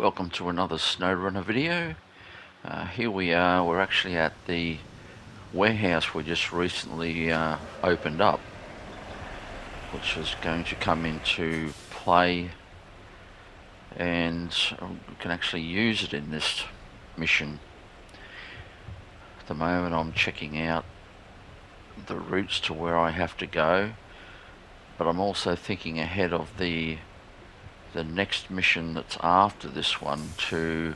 Welcome to another SnowRunner video. Here we are, we're actually at the warehouse we just recently opened up, which is going to come into play, and we can actually use it in this mission. At the moment I'm checking out the routes to where I have to go, but I'm also thinking ahead of the next mission that's after this one to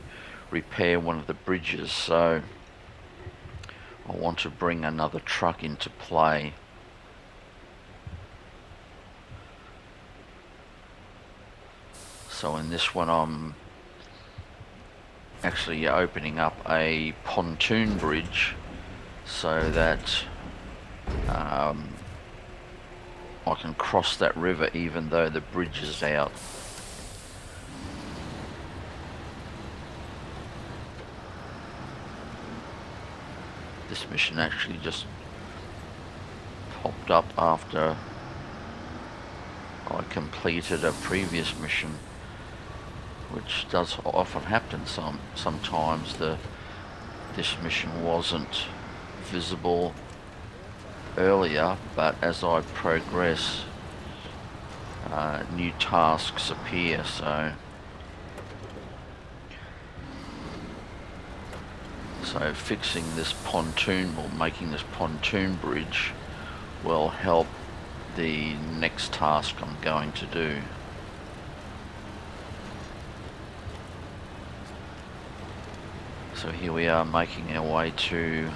repair one of the bridges, so I want to bring another truck into play. So in this one I'm actually opening up a pontoon bridge so that I can cross that river even though the bridge is out. This mission actually just popped up after I completed a previous mission, which does often happen. Sometimes this mission wasn't visible earlier, but as I progress, new tasks appear. So fixing this pontoon, or making this pontoon bridge, will help the next task I'm going to do. So here we are making our way to,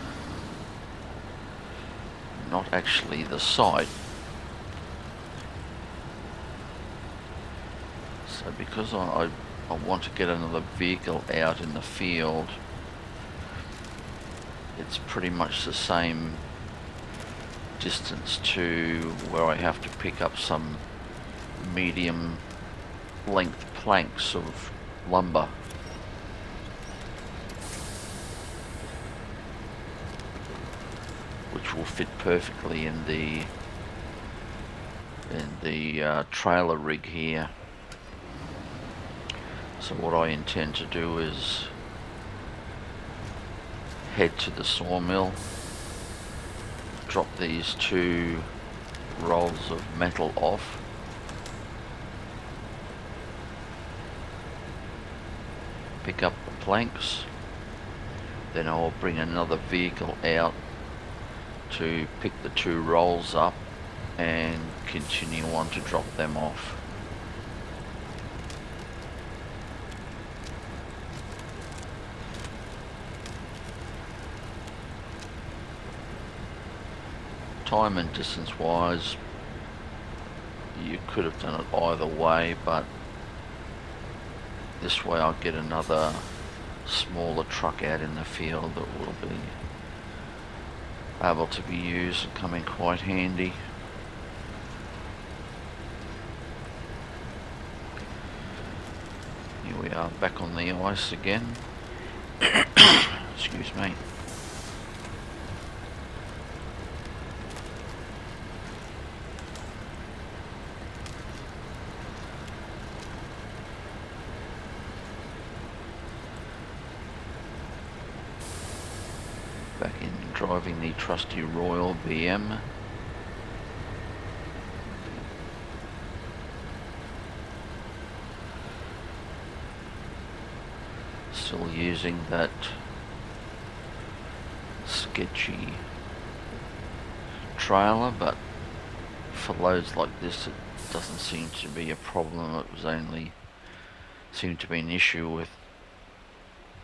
not actually the site. So because I want to get another vehicle out in the field, it's pretty much the same distance to where I have to pick up some medium length planks of lumber. Which will fit perfectly in the trailer rig here. So what I intend to do is head to the sawmill, drop these 2 rolls of metal off, pick up the planks, then I'll bring another vehicle out to pick the 2 rolls up and continue on to drop them off. Time and distance wise, you could have done it either way, but this way I'll get another smaller truck out in the field that will be able to be used and come in quite handy. Here we are back on the ice again. Excuse me. Back in driving the trusty Royal BM. Still using that sketchy trailer, but for loads like this it doesn't seem to be a problem. It was only seemed to be an issue with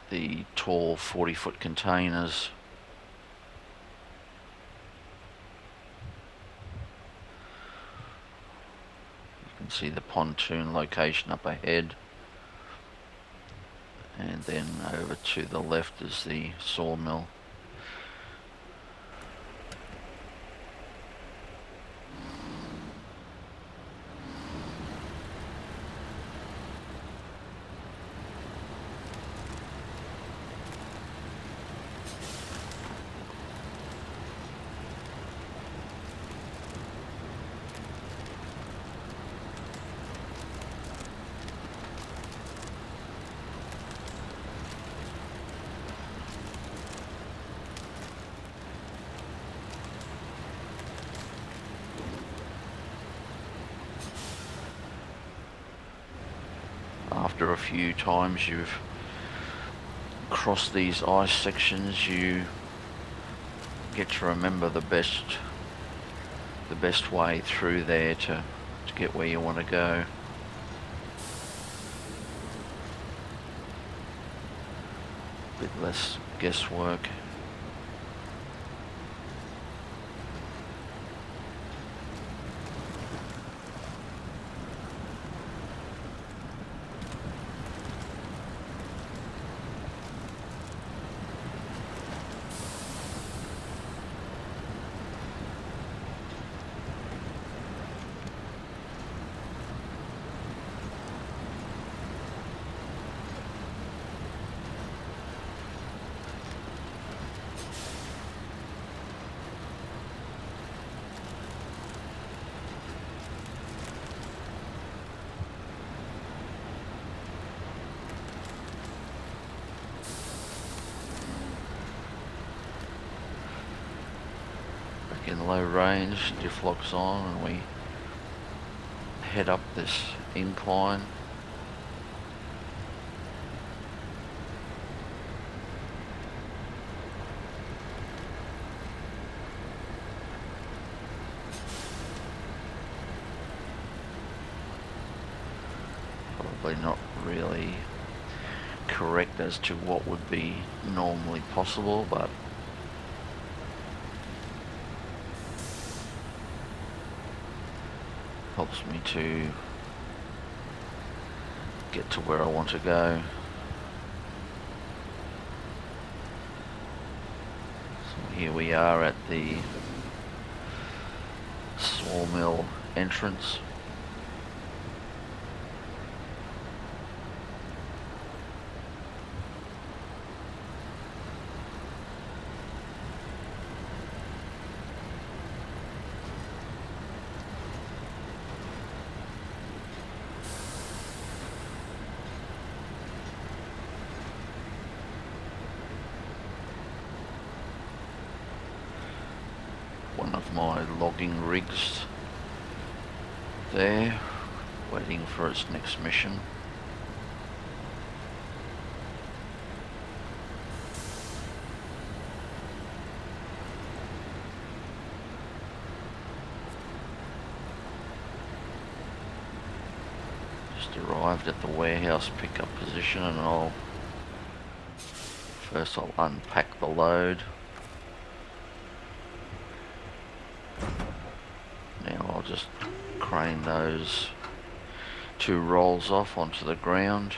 the tall 40-foot containers. See the pontoon location up ahead, and then over to the left is the sawmill. a few times you've crossed these ice sections, you get to remember the best way through there to get where you want to go. A bit less guesswork. In low range, diff locks on, and we head up this incline. Probably not really correct as to what would be normally possible, but helps me to get to where I want to go. So here we are at the sawmill entrance. One of my logging rigs there, waiting for its next mission. Just arrived at the warehouse pickup position, and I'll unpack the load. Now I'll just crane those 2 rolls off onto the ground.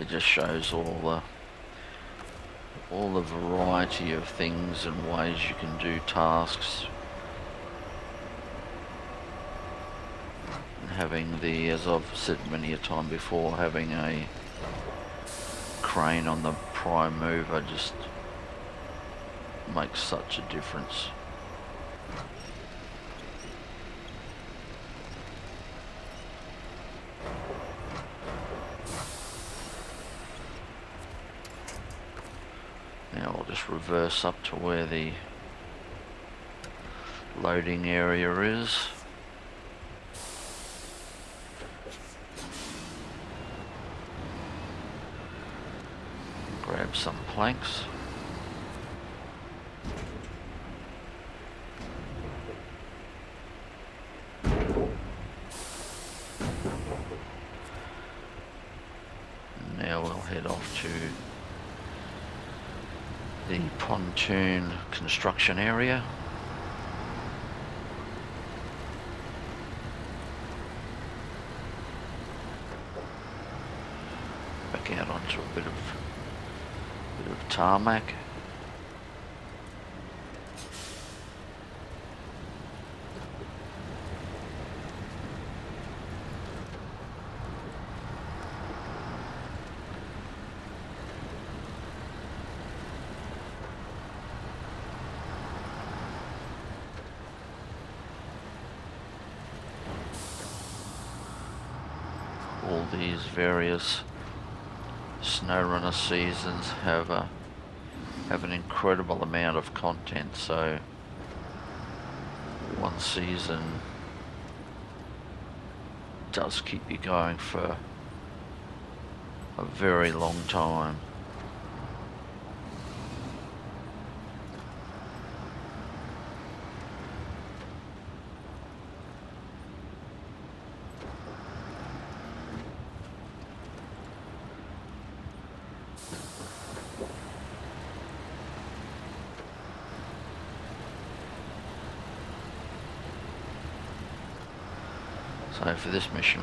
It just shows all the variety of things and ways you can do tasks. And having as I've said many a time before, having a crane on the prime mover just makes such a difference. Now I'll just reverse up to where the loading area is. Grab some planks. Now we'll head off to the pontoon construction area. Back out onto a bit of tarmac. these various SnowRunner seasons have an incredible amount of content. So one season does keep you going for a very long time. So for this mission,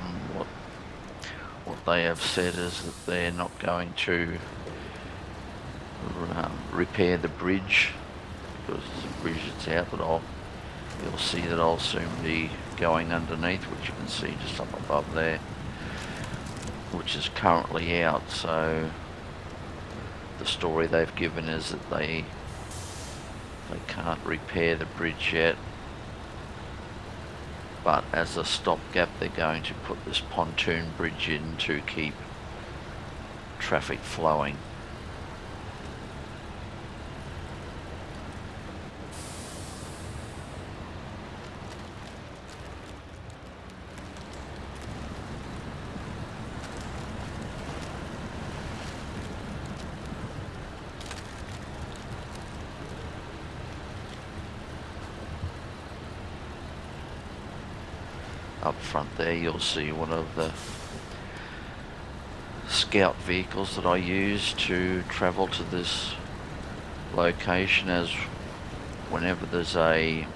what they have said is that they're not going to repair the bridge, because the bridge that's out, but you'll see that I'll soon be going underneath, which you can see just up above there, which is currently out. So the story they've given is that they can't repair the bridge yet, but as a stopgap they're going to put this pontoon bridge in to keep traffic flowing. Up front there you'll see one of the scout vehicles that I use to travel to this location, as whenever there's a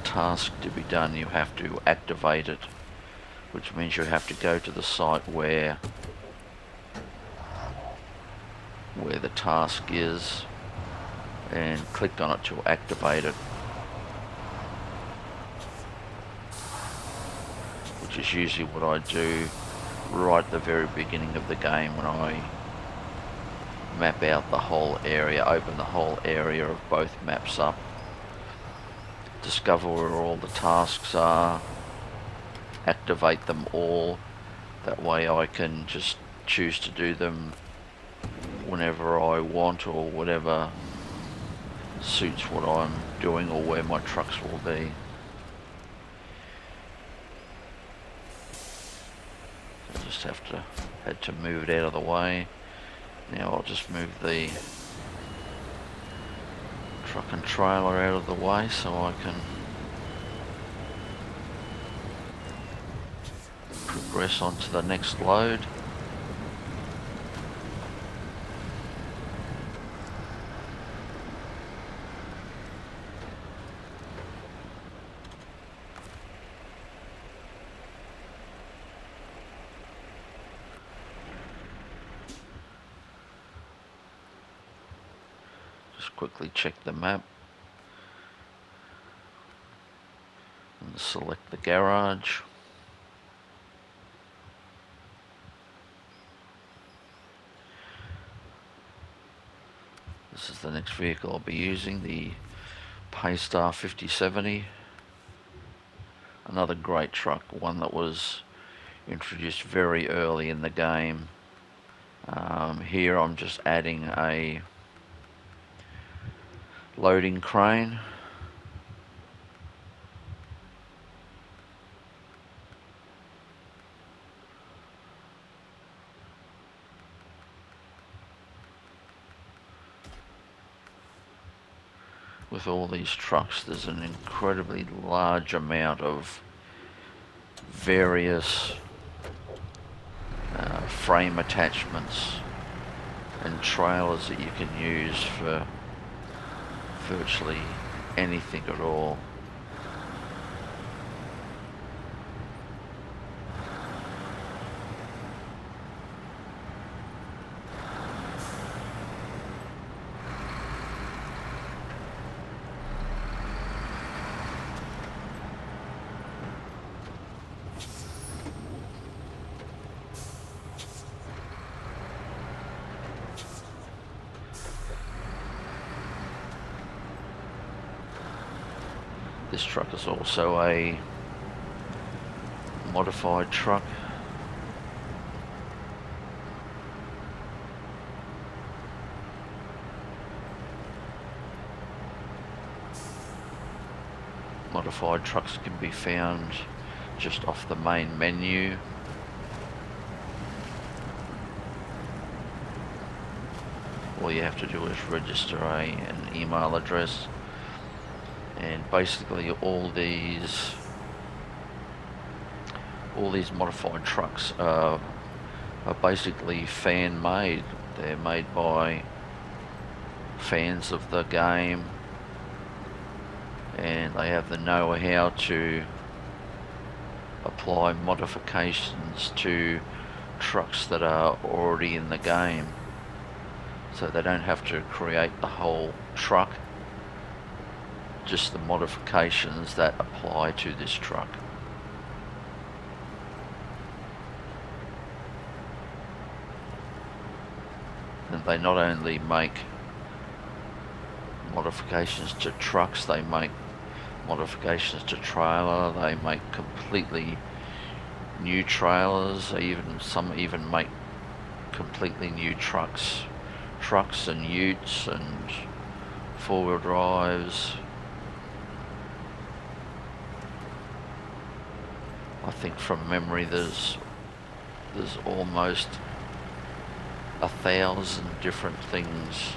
task to be done you have to activate it, which means you have to go to the site where the task is and click on it to activate it, which is usually what I do right at the very beginning of the game, when I map out the whole area, open the whole area of both maps up, discover where all the tasks are, activate them all. That way I can just choose to do them whenever I want, or whatever suits what I'm doing or where my trucks will be. Just had to move it out of the way. Now I'll just move the truck and trailer out of the way so I can progress on to the next load. Quickly check the map and select the garage. This is the next vehicle I'll be using, the Paystar 5070. Another great truck, one that was introduced very early in the game. Here I'm just adding a loading crane. With all these trucks, there's an incredibly large amount of various frame attachments and trailers that you can use for virtually anything at all. This truck is also a modified truck. modified trucks can be found just off the main menu. All you have to do is register an email address, and basically all these modified trucks are basically fan made. They're made by fans of the game, and they have the know-how to apply modifications to trucks that are already in the game, so they don't have to create the whole truck, just the modifications that apply to this truck. And they not only make modifications to trucks, they make modifications to trailer, they make completely new trailers, some even make completely new trucks and utes and four-wheel drives. I think from memory there's almost 1,000 different things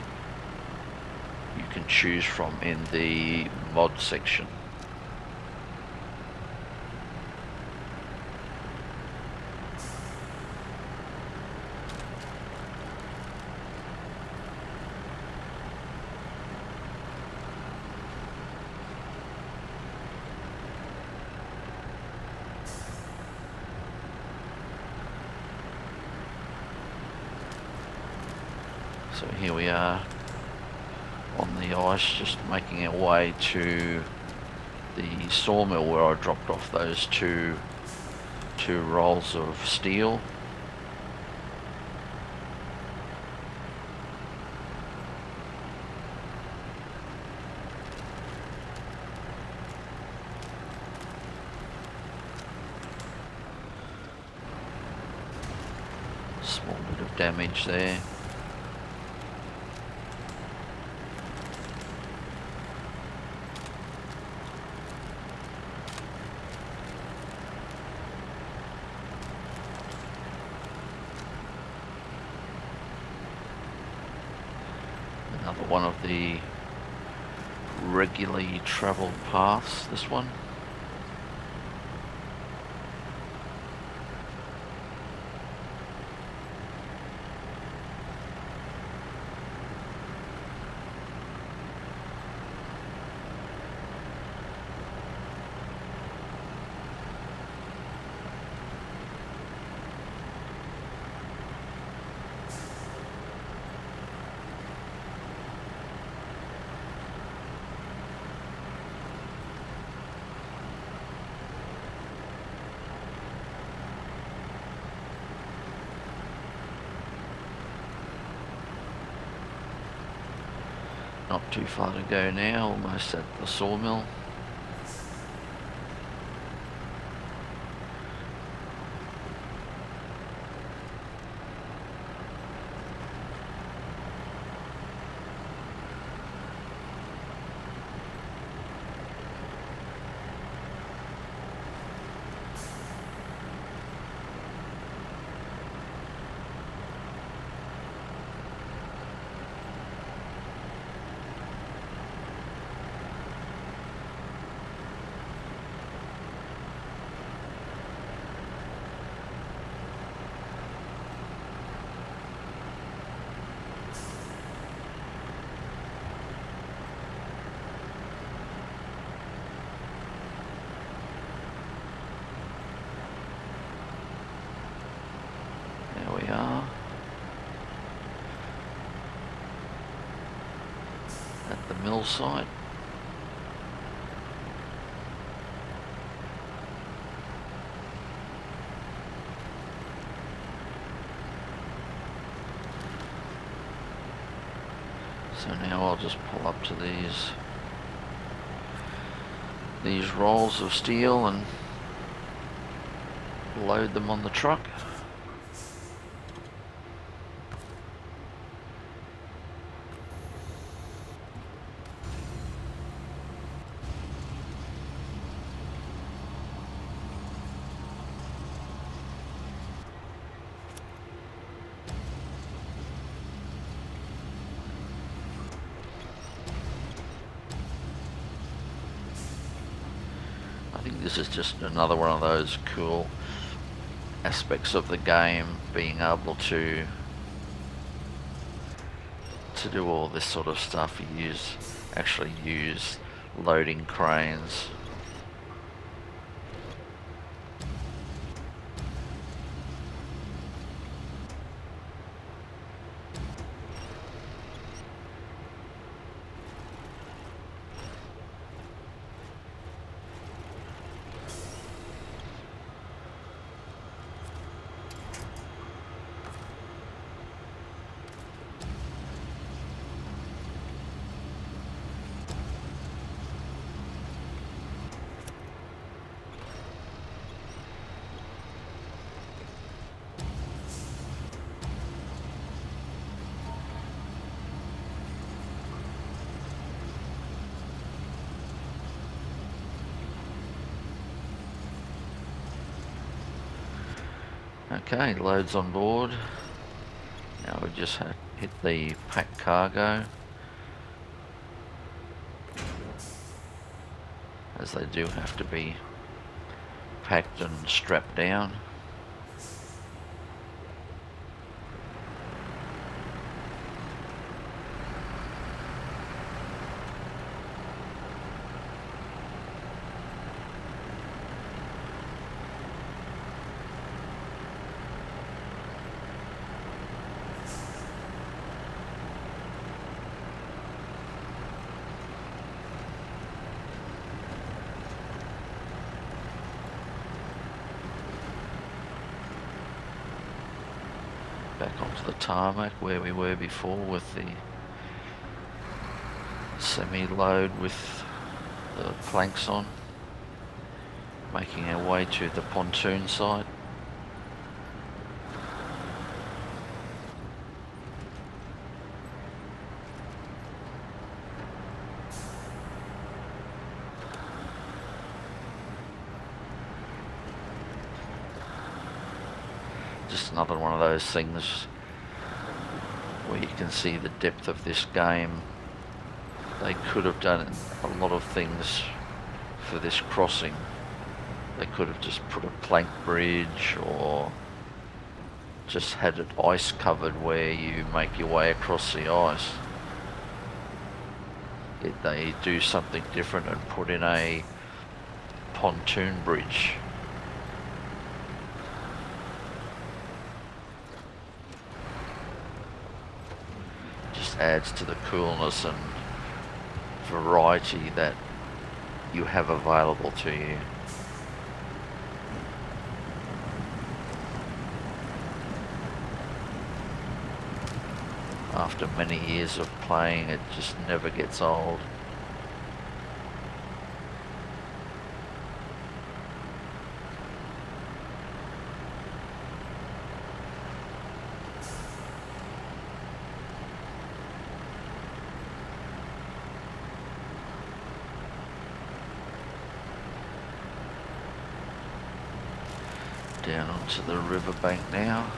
you can choose from in the mod section. So here we are on the ice, just making our way to the sawmill where I dropped off those two rolls of steel. Small bit of damage there. Another one of the regularly travelled paths, this one. Not too far to go now, almost at the sawmill. There we are. At the mill site. So now I'll just pull up to these rolls of steel and load them on the truck. think this is just another one of those cool aspects of the game, being able to do all this sort of stuff. You actually use loading cranes. Okay, loads on board. Now we just hit the pack cargo, as they do have to be packed and strapped down. Back onto the tarmac where we were before with the semi-load with the planks on, making our way to the pontoon site. Just another one of those things where you can see the depth of this game. They could have done a lot of things for this crossing. They could have just put a plank bridge, or just had it ice covered where you make your way across the ice. Yet they do something different and put in a pontoon bridge. Adds to the coolness and variety that you have available to you. After many years of playing, it just never gets old. Down onto the riverbank now.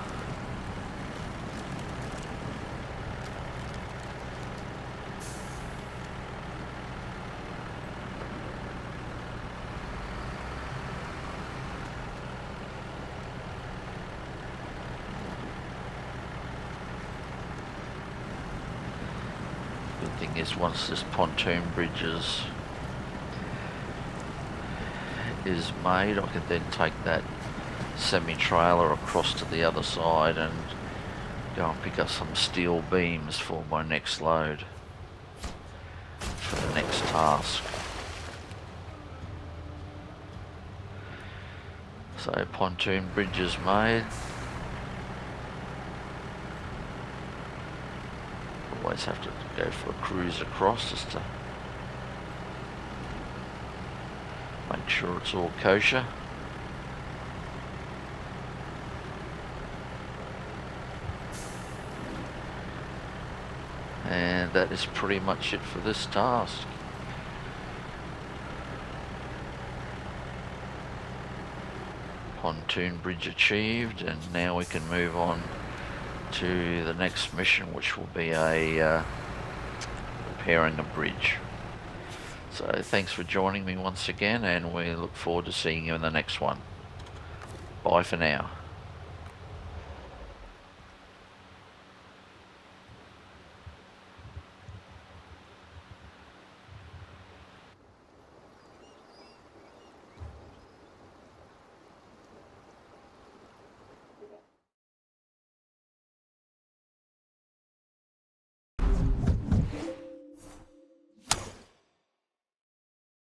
Good thing is, once this pontoon bridge is made, I can then take that semi-trailer across to the other side and go and pick up some steel beams for my next load, for the next task. So pontoon bridge is made. Always have to go for a cruise across just to make sure it's all kosher. And that is pretty much it for this task. Pontoon bridge achieved, and now we can move on to the next mission, which will be repairing a bridge. So thanks for joining me once again, and we look forward to seeing you in the next one. Bye for now.